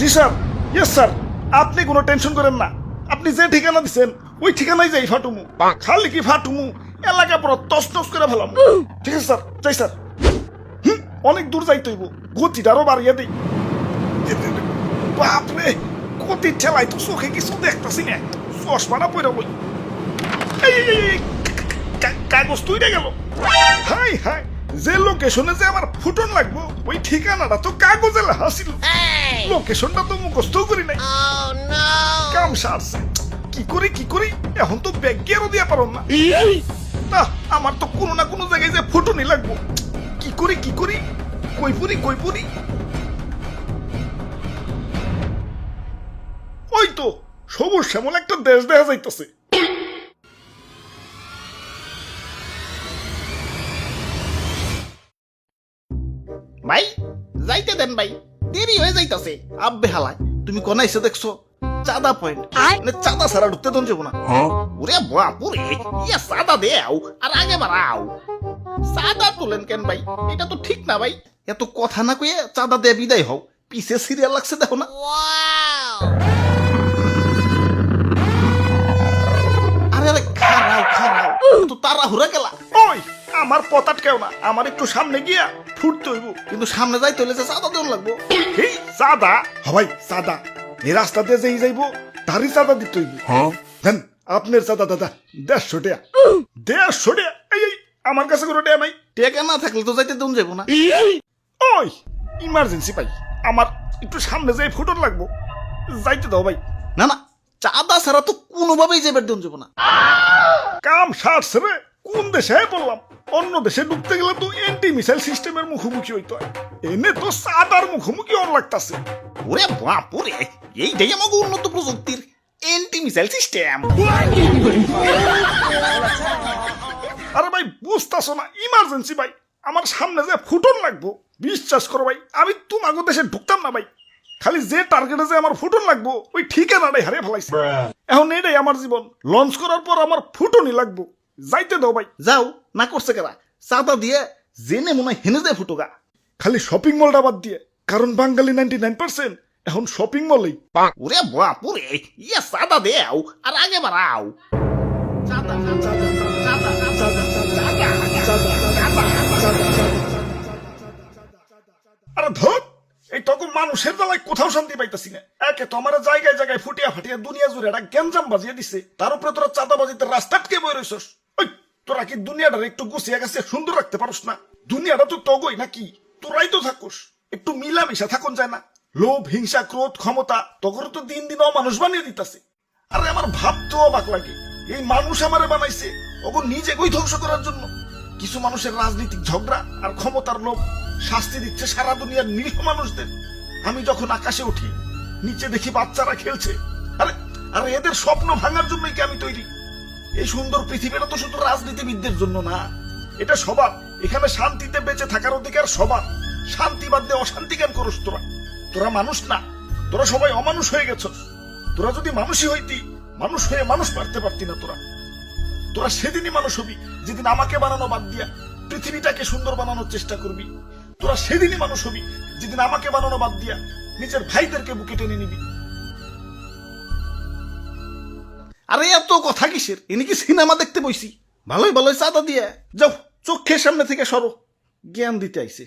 জি sir, yes sir, আপনি কোনো tension করেন না। আপনি যে ঠিকানা দিচ্ছেন ওই ঠিকানায় যাই ফাটুমু। খালি কি ফাটুমু, এলাকা পুরো তছনছ করে ফেলাম। ঠিক আছে স্যার, যাই স্যার। অনেক দূর যাইতে হইব, গতিটা আরো বাড়িয়ে দিই। বাপরে, গতির ঠেলাই তো চোখে কিছু দেখতেছি না, চশমাটা পড়ে বই। কাগজ তুইরে গেল। হাই হাই, যে লোকেশনে যে আমার ফুটন লাগবো ওই ঠিকানাটা তো কাগজে লেখা ছিল। লোকেশনটা তো মুখস্থ করি নাই। কাম সারছে, কি করি এখন তো ব্যাগ গিয়ারও দিয়া পারো না। আমার তো কোনো না কোনো জায়গায় যে ফুটনই লাগবো। কি করি কই পুরি। ওই তো সবুজ শ্যামল একটা দেশ দেখা যাইতেছে। ভাই যাইতে দেন ভাই, দেরি হয়ে যাইতাছে। আব্বে হালায়, তুমি কোন আইসে দেখছো? চাঁদা পয়েন্ট, মানে চাঁদা ছাড়া ঢুকতে দন যাবো না। ওরে বাপুরে, ইয়া চাঁদা দেও আর আগে বাড়াও। চাঁদা তোলেন কেন ভাই? এটা তো ঠিক না ভাই। এত কথা না কয়ে চাঁদা দিয়ে বিদায় হও, পিছে সিরিয়াল লাগছে দেখো না। আরে আরে খারাও, তো তাড়াহুড়া গেলা। ওই আমার পতাট কেউ না, আমার একটু সামনে গিয়া ফুটতে হইব। কিন্তু সামনে যাইতে হলে যে চাঁদা দেওয়া লাগবো। এই চাঁদা হবাই চাঁদা, এই রাস্তা দিয়ে যেই যাইব তারই চাঁদা দিতে হইব। দেন আপনার চাঁদা দাদা 150 টাকা। 150 টাকা? এই আমার কাছে কোনো টাকা নাই। টেকা না থাকলে তো যাইতে দেন যাবো না। ওই ইমার্জেন্সি ভাই, আমার একটু সামনে যাই ফুটন লাগবো, যাইতে দাও ভাই। না না, চাঁদা ছাড়া তো কোনোভাবেই যাবার দেন যাবো না। কাম সারছে রে, কোন দেশে বললাম? অন্য দেশে ঢুকতে গেলে তো এন্টি মিসাইল সিস্টেমের মুখোমুখি হইতে হয়, এনে তো চাঁদার মুখোমুখি ওর লাগতাছে। ওরে বাপুরে, এইটাই আমাকে উন্নত প্রযুক্তির এন্টি মিসাইল সিস্টেম। আরে ভাই বুঝতাছো না, ইমার্জেন্সি ভাই, আমার সামনে যে ফুটন লাগবো। বিশ্বাস করো ভাই, আমি তোমাকে দেশে ঢুকতাম না ভাই। খালি যে টার্গেটে যে আমার ফুটন লাগবো ওই ঠিকানাটাই হারিয়ে ফেলাইছে। এখন এটাই আমার জীবন, লঞ্চ করার পর আমার ফুটনই লাগবো, যাইতে দাও ভাই। যাও না করছে কেরা, চাঁদা দিয়ে জেনে মনে হয় হেনে যায় ফুটোগা। খালি শপিং মলটা বাদ দিয়ে, কারণ বাঙালি 99% এখন শপিং মলেই। ওরে বাপুরে, ইয়া চাঁদা দেও আর আগে বাড়াও। চাঁদা আরে ধর, এই তখন মানুষের বেলায় কোথাও শান্তি পাইতেছি না। একে তো আমার জায়গায় জায়গায় ফুটিয়া ফাটিয়া দুনিয়া জুড়ে একটা গ্যাঞ্জাম বাজিয়ে দিছে, তার উপরে তোরা চাঁদাবাজিতে রাস্তাটকে বই রইছস। ওই তোরা কি দুনিয়াটা একটু গুছিয়ে গেছে সুন্দর রাখতে পারস না? দুনিয়াটা তো তগই নাকি, তোরাই তো থাকুস, একটু মিলামিশা থাকুন যায় না? লোভ, হিংসা, ক্রোধ, ক্ষমতা তখন তো দিন দিন অমানুষ বানিয়ে দিতেছে। আরে আমার ভাবতেও অবাক লাগে, এই মানুষ আমারে বানাইছে ওগো নিজে কই ধ্বংস করার জন্য। কিছু মানুষের রাজনৈতিক ঝগড়া আর ক্ষমতার লোভ শাস্তি দিচ্ছে সারা দুনিয়ার নিরীহ মানুষদের। আমি যখন আকাশে উঠি, নিচে দেখি বাচ্চারা খেলছে। আরে আরে এদের স্বপ্ন ভাঙার জন্যই কি আমি তৈরি? এই সুন্দর পৃথিবীটা তো শুধু রাজনীতিবিদদের জন্য না, এটা সবার। এখানে শান্তিতে বেঁচে থাকার অধিকার সবার। শান্তি বাদ দিয়ে অশান্তি কেন করস তোরা? তোরা মানুষ না, তোরা সবাই অমানুষ হয়ে গেছস। তোরা যদি মানুষই হইতি, মানুষ হয়ে মানুষ পারতে পারতি না। তোরা সেদিনই মানুষ হবি যেদিন আমাকে বানানো বাদ দিয়া পৃথিবীটাকে সুন্দর বানানোর চেষ্টা করবি। তোরা সেদিনই মানুষ হবি যেদিন আমাকে বানানো বাদ দিয়া নিজের ভাইদেরকে বুকে টেনে নিবি। আরে এত কথা কিসের? এনে কি সিনেমা দেখতে বইছি? ভালোই চাঁদা দিয়ে যাও, চোখের সামনে থেকে সরো। জ্ঞান দিতে আইছে।